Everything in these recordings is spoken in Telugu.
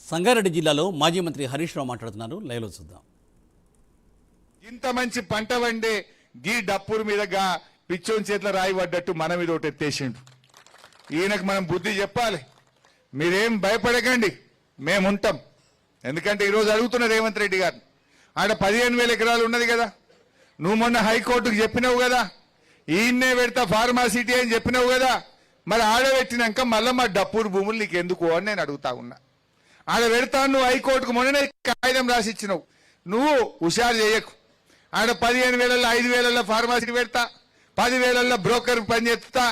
సంగారెడ్డి జిల్లాలో మాజీ మంత్రి హరీష్ రావు మాట్లాడుతున్నారు. లైవ్లో చూద్దాం. ఇంత మంచి పంట వండే గీ డప్పుల మీదగా పిచ్చోని చేతిలో రాయి పడ్డట్టు మన మీద ఒకటి ఎత్తేసిండు. ఈయనకు మనం బుద్ధి చెప్పాలి. మీరేం భయపడకండి, మేముంటాం. ఎందుకంటే ఈరోజు అడుగుతున్న రేవంత్ రెడ్డి గారు, ఆడ 15,000 ఎకరాలు ఉన్నది కదా, నువ్వు మొన్న హైకోర్టుకు చెప్పినావు కదా, ఈయన్నే పెడతా ఫార్మాసిటీ అని చెప్పినావు కదా, మరి ఆడబెట్టినాక మళ్ళీ మా డప్పూరు భూములు నీకు ఎందుకు అని నేను అడుగుతా ఉన్నా. ఆడ పెడతాను, నువ్వు హైకోర్టుకు మొన్ననే కాగితం రాసి ఇచ్చినావు. నువ్వు హుషారు చేయకు. ఆడ 15,000 5,000 ఫార్మాసిటీ పెడతా, 10,000 బ్రోకర్ పని చేస్తా,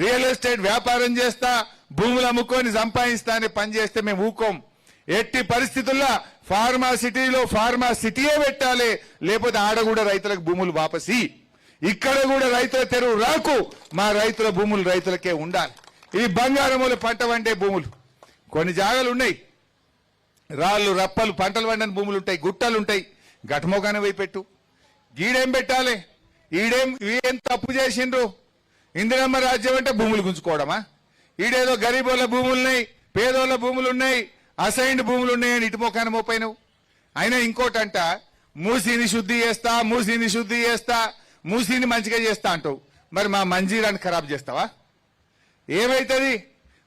రియల్ ఎస్టేట్ వ్యాపారం చేస్తా, భూములు అమ్ముకొని సంపాదిస్తా అనే పని చేస్తే మేము ఊకోం. ఎట్టి పరిస్థితుల్లో ఫార్మాసిటీలో ఫార్మాసిటీయే పెట్టాలి, లేకపోతే ఆడ కూడా రైతులకు భూములు వాపసి, ఇక్కడ కూడా రైతుల తెరువు రాకు, మా రైతుల భూములు రైతులకే ఉండాలి. ఈ బంగారముల పంట వండే భూములు కొన్ని జాగాలు ఉన్నాయి, రాళ్ళు రప్పలు పంటలు వండని భూములు ఉంటాయి, గుట్టలు ఉంటాయి. గటమోగానే పోయి పెట్టు. గీడేం పెట్టాలి? ఈడేం తప్పు చేసిండ్రు? ఇందిరమ్మ రాజ్యం అంటే భూములు గుంజుకోవడమా? ఈడేదో గరీబోళ్ళ భూములున్నాయి, పేదోళ్ళ భూములున్నాయి, అసైన్డ్ భూములు ఉన్నాయని ఇటు మోకాన మోపోయినావు. అయినా ఇంకోటంట, మూసీని శుద్ధి చేస్తా, మూసీని శుద్ధి చేస్తా, మూసీని మంచిగా చేస్తా అంటావు. మరి మా మంజీరాన్ని ఖరాబ్ చేస్తావా? ఏమైతుంది?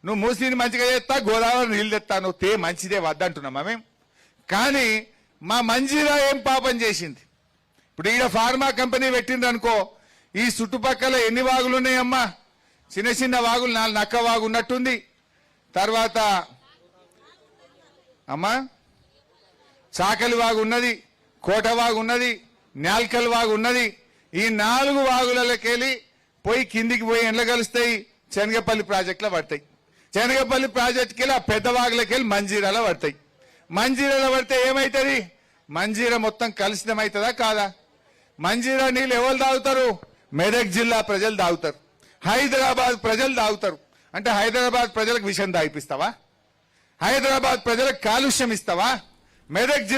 నువ్వు మూసీని మంచిగా చేస్తా, గోదావరి నీళ్ళు తెస్తా, నువ్వు తే మంచిదే వద్దంటున్నామా మేము? కానీ మా మంజీరా ఏం పాపం చేసింది? ఇప్పుడు ఈడ ఫార్మా కంపెనీ పెట్టిండ్రు అనుకో, ఈ చుట్టుపక్కల ఎన్ని వాగులు ఉన్నాయమ్మా? చిన్న చిన్న వాగులు, 4 నక్క వాగు ఉన్నట్టుంది, తర్వాత అమ్మా చాకలి వాగు ఉన్నది, కోట వాగు ఉన్నది, నేల్కల్ వాగు ఉన్నది. ఈ 4 వాగులకెళ్ళి పోయి కిందికి పోయి ఎండ్ల కలుస్తాయి, శనగపల్లి ప్రాజెక్టులో పడతాయి. శనగపల్లి ప్రాజెక్టుకి వెళ్ళి ఆ పెద్ద వాగులకి వెళ్ళి మంజీరాలో పడతాయి. మంజీరాలో పడితే ఏమవుతుంది? మంజీరా మొత్తం కలుషితమవుతుందా కాదా? మంజీరా నీళ్ళు ఎవరు తాగుతారు? మెదక్ జిల్లా ప్రజలు తాగుతారు, హైదరాబాద్ ప్రజలు తాగుతారు. అంటే హైదరాబాద్ ప్రజలకు విషయం తాగిపిస్తావా? హైదరాబాద్ ప్రజలకు కాలుష్యం ఇస్తావా? మెదక్